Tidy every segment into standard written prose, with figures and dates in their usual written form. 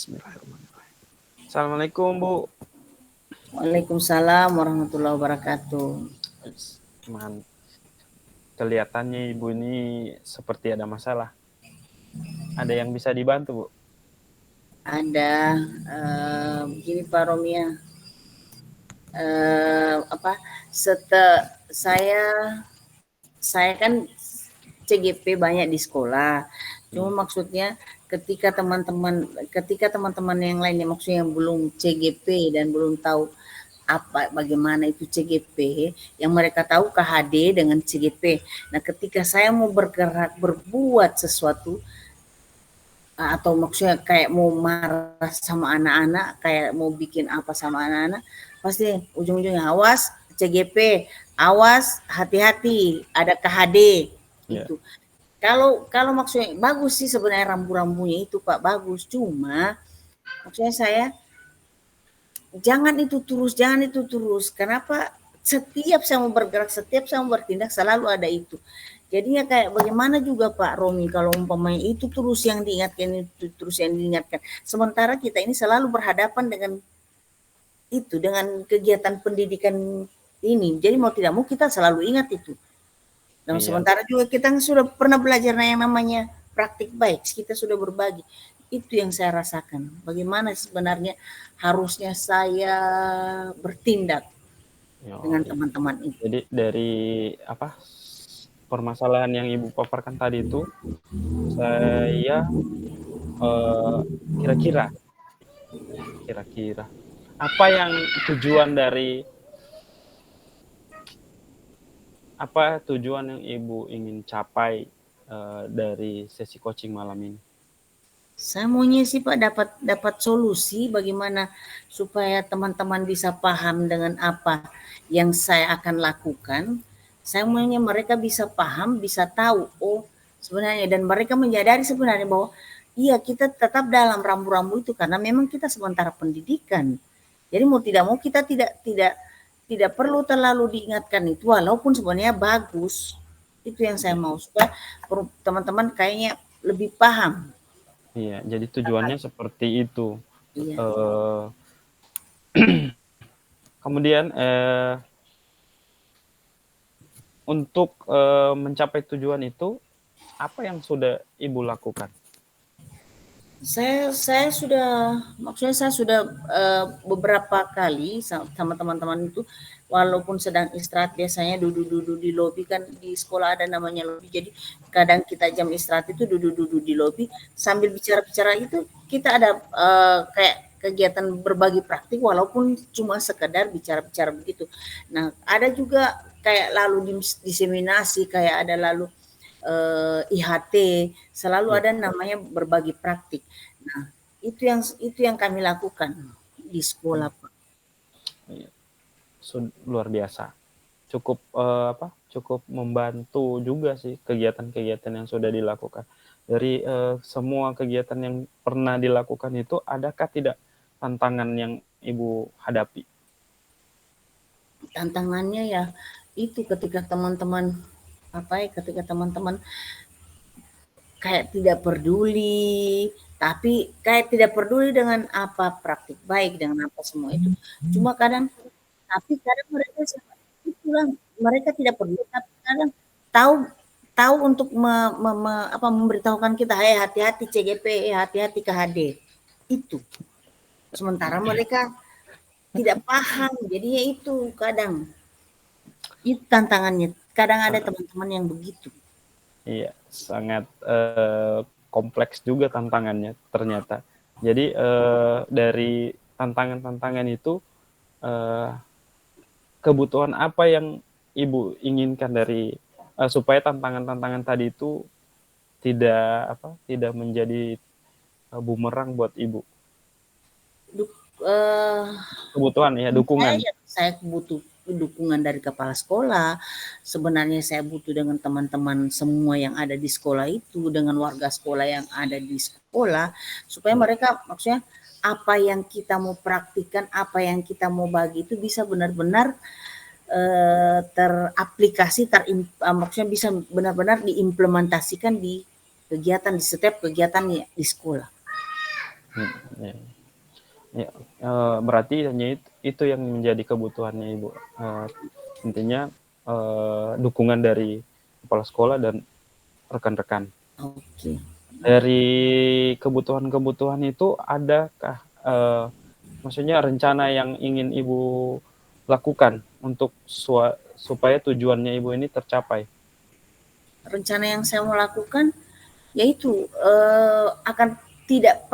Bismillahirrahmanirrahim. Assalamualaikum Bu. Waalaikumsalam warahmatullahi wabarakatuh. Man, kelihatannya Ibu ini seperti ada masalah. Ada yang bisa dibantu Bu? Ada begini Pak Romia, saya kan CGP banyak di sekolah. Cuma maksudnya ketika teman-teman yang lainnya maksudnya yang belum CGP dan belum tahu bagaimana itu CGP, yang mereka tahu KHD dengan CGP. Nah, ketika saya mau bergerak berbuat sesuatu atau maksudnya kayak mau marah sama anak-anak, kayak mau bikin apa sama anak-anak, pasti ujung-ujungnya awas CGP, awas hati-hati ada KHD Ya. itu. Kalau maksudnya bagus sih sebenarnya rambu-rambunya itu Pak, bagus. Cuma maksudnya saya jangan itu terus. Kenapa? Setiap saya mau bergerak, setiap saya mau bertindak selalu ada itu. Jadinya kayak bagaimana juga Pak Romi kalau umpamanya itu terus yang diingatkan, itu terus yang diingatkan. Sementara kita ini selalu berhadapan dengan itu, dengan kegiatan pendidikan ini. Jadi mau tidak mau kita selalu ingat itu. Dan Iya. sementara juga kita sudah pernah belajar yang namanya praktik baik, kita sudah berbagi. Itu yang saya rasakan. Bagaimana sebenarnya harusnya saya bertindak Oh, dengan iya. teman-teman itu. Jadi dari permasalahan yang Ibu paparkan tadi itu, saya eh, kira-kira kira-kira apa yang tujuan dari apa tujuan yang Ibu ingin capai dari sesi coaching malam ini? Saya maunya sih Pak dapat dapat solusi bagaimana supaya teman-teman bisa paham dengan apa yang saya akan lakukan. Saya maunya mereka bisa paham, bisa tahu, oh sebenarnya, dan mereka menyadari sebenarnya bahwa iya kita tetap dalam rambu-rambu itu karena memang kita sementara pendidikan. Jadi mau tidak mau kita tidak perlu terlalu diingatkan itu walaupun sebenarnya bagus. Itu yang saya mau supaya teman-teman kayaknya lebih paham. Iya, jadi tujuannya seperti itu. Iya. Eh, Kemudian untuk mencapai tujuan itu, apa yang sudah Ibu lakukan? Saya sudah maksudnya saya sudah beberapa kali sama teman-teman itu walaupun sedang istirahat biasanya duduk-duduk di lobi, kan di sekolah ada namanya lobi. Jadi kadang kita jam istirahat itu duduk-duduk di lobi sambil bicara-bicara itu kita ada kayak kegiatan berbagi praktik walaupun cuma sekedar bicara-bicara begitu. Nah, ada juga kayak lalu diseminasi, kayak ada lalu IHT, selalu Ya, ada namanya berbagi praktik. Nah, itu yang kami lakukan di sekolah, Pak. ya, luar biasa. Cukup cukup membantu juga sih kegiatan-kegiatan yang sudah dilakukan. Dari semua kegiatan yang pernah dilakukan itu, adakah tidak tantangan yang Ibu hadapi? Tantangannya ya itu ketika teman-teman kayak tidak peduli, tapi kayak tidak peduli dengan apa praktik baik, dengan apa semua itu. Cuma kadang mereka itulah, mereka tidak peduli, tapi kadang tahu tahu untuk memberitahukan kita, "Hey, hati-hati CGP, hati-hati KHD." Itu. Sementara mereka tidak paham, jadinya itu kadang. Itu tantangannya. Kadang ada teman-teman yang begitu. Iya, sangat kompleks juga tantangannya ternyata. Jadi dari tantangan-tantangan itu, eh, kebutuhan apa yang Ibu inginkan dari supaya tantangan-tantangan tadi itu tidak menjadi bumerang buat Ibu? Duk eee, Kebutuhan ya, dukungan. saya butuh dukungan dari kepala sekolah, sebenarnya saya butuh dengan teman-teman semua yang ada di sekolah itu, dengan warga sekolah yang ada di sekolah, supaya Ya, mereka maksudnya apa yang kita mau praktikkan, apa yang kita mau bagi itu bisa benar-benar, teraplikasi, maksudnya bisa benar-benar diimplementasikan di setiap kegiatan di sekolah. Ya. Ya, berarti hanya itu yang menjadi kebutuhannya Ibu, intinya, dukungan dari kepala sekolah dan rekan-rekan. Oke. Dari kebutuhan-kebutuhan itu adakah, maksudnya rencana yang ingin Ibu lakukan untuk supaya tujuannya Ibu ini tercapai? Rencana yang saya mau lakukan yaitu, tidak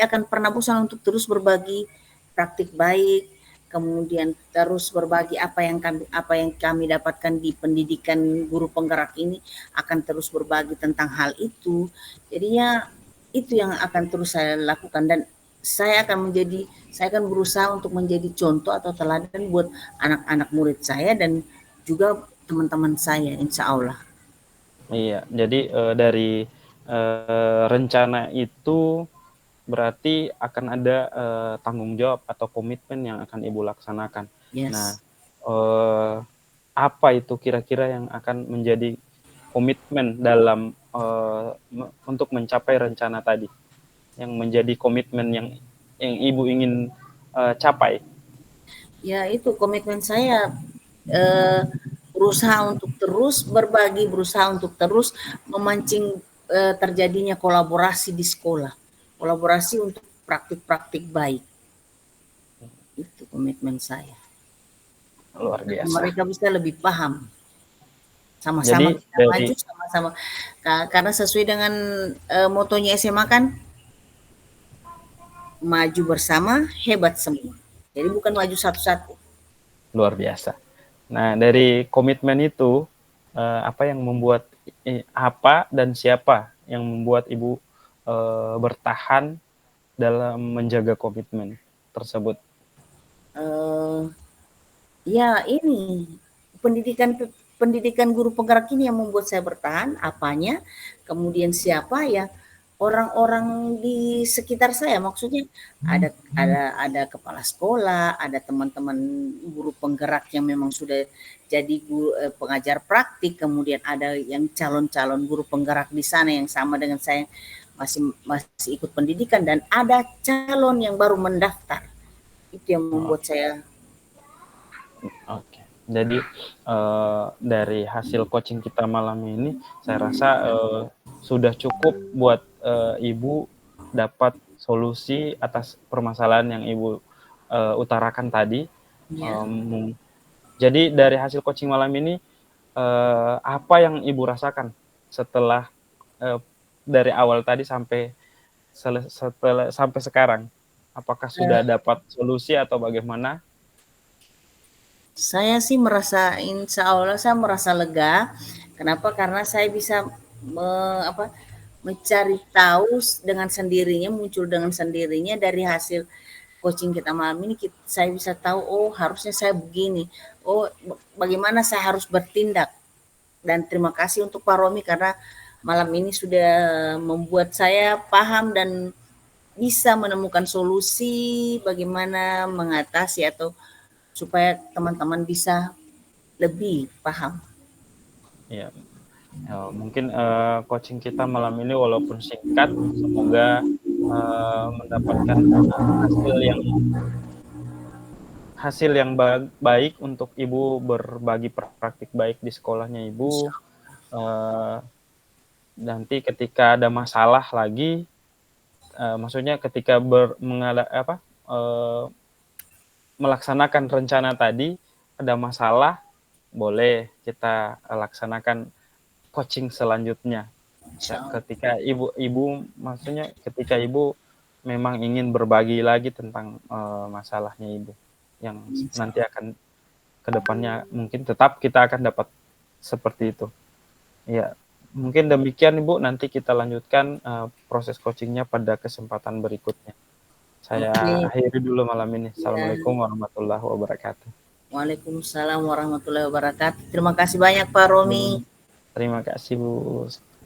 akan pernah bosan untuk terus berbagi praktik baik, kemudian terus berbagi apa yang kami dapatkan di pendidikan guru penggerak ini, akan terus berbagi tentang hal itu. Jadinya itu yang akan terus saya lakukan, dan saya akan berusaha untuk menjadi contoh atau teladan buat anak-anak murid saya dan juga teman-teman saya, insya Allah. Iya, jadi, dari, rencana itu berarti akan ada, tanggung jawab atau komitmen yang akan Ibu laksanakan. Nah, Yes. eee, apa itu kira-kira yang akan menjadi komitmen dalam, untuk mencapai rencana tadi? Yang menjadi komitmen yang Ibu ingin, capai? Ya itu komitmen saya, eee, berusaha untuk terus berbagi, berusaha untuk terus memancing, terjadinya kolaborasi di sekolah. Kolaborasi untuk praktik-praktik baik, itu komitmen saya. Luar Supaya biasa. mereka bisa lebih paham, sama-sama Jadi kita dari maju, sama-sama karena sesuai dengan, motonya SMA kan, maju bersama, hebat semua. Jadi bukan maju satu-satu. luar biasa. Nah, dari komitmen itu, apa yang membuat apa dan siapa yang membuat Ibu, bertahan dalam menjaga komitmen tersebut? Eee Ya ini, pendidikan pendidikan guru penggerak ini yang membuat saya bertahan, apanya, kemudian siapa ya, orang-orang di sekitar saya, maksudnya ada kepala sekolah, ada teman-teman guru penggerak yang memang sudah jadi pengajar praktik, kemudian ada yang calon-calon guru penggerak di sana yang sama dengan saya, masih masih ikut pendidikan, dan ada calon yang baru mendaftar. Itu yang Oh, membuat saya. oke. Jadi, dari hasil coaching kita malam ini, saya rasa, sudah cukup buat, Ibu dapat solusi atas permasalahan yang Ibu, utarakan tadi. Ya. Mmm, jadi dari hasil coaching malam ini, apa yang Ibu rasakan setelah, eee, dari awal tadi sampai sekarang? Apakah sudah dapat solusi atau bagaimana? Saya sih merasa, insya Allah saya merasa lega. Kenapa? Karena saya bisa me apa, mencari tahu dengan sendirinya, muncul dengan sendirinya dari hasil coaching kita malam ini, saya bisa tahu, oh harusnya saya begini, oh bagaimana saya harus bertindak. Dan terima kasih untuk Pak Romi karena malam ini sudah membuat saya paham dan bisa menemukan solusi bagaimana mengatasi atau supaya teman-teman bisa lebih paham. Ya, mungkin, coaching kita malam ini walaupun singkat, semoga, mendapatkan, hasil yang baik untuk Ibu berbagi praktik baik di sekolahnya Ibu, Insya eee, nanti ketika ada masalah lagi, maksudnya ketika melaksanakan rencana tadi, ada masalah, boleh kita, laksanakan coaching selanjutnya. Allah. Ketika Ibu memang ingin berbagi lagi tentang, masalahnya Ibu, yang Insya nanti akan ke depannya mungkin tetap kita akan dapat seperti itu. Iya, mungkin demikian Ibu, nanti kita lanjutkan, proses coaching-nya pada kesempatan berikutnya. Saya Oke, akhiri dulu malam ini. ya. Assalamualaikum warahmatullahi wabarakatuh. Waalaikumsalam warahmatullahi wabarakatuh. Terima kasih banyak Pak Romi. Terima kasih Bu.